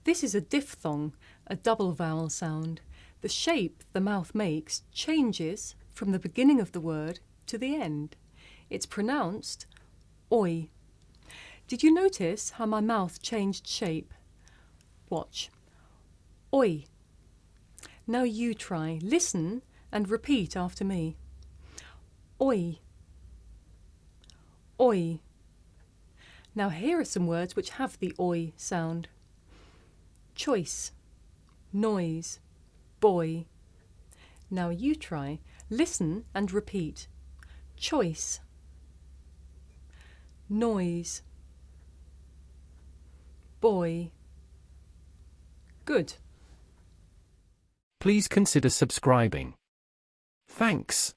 This is a diphthong, a double vowel sound. The shape the mouth makes changes from the beginning of the word to the end. It's pronounced oi. Did you notice how my mouth changed shape? Watch. Oi. Now you try. Listen and repeat after me. Oi. Oi. Now here are some words which have the oi sound. Choice, noise, boy. Now you try. Listen and repeat. Choice, noise, boy. Good. Please consider subscribing. Thanks.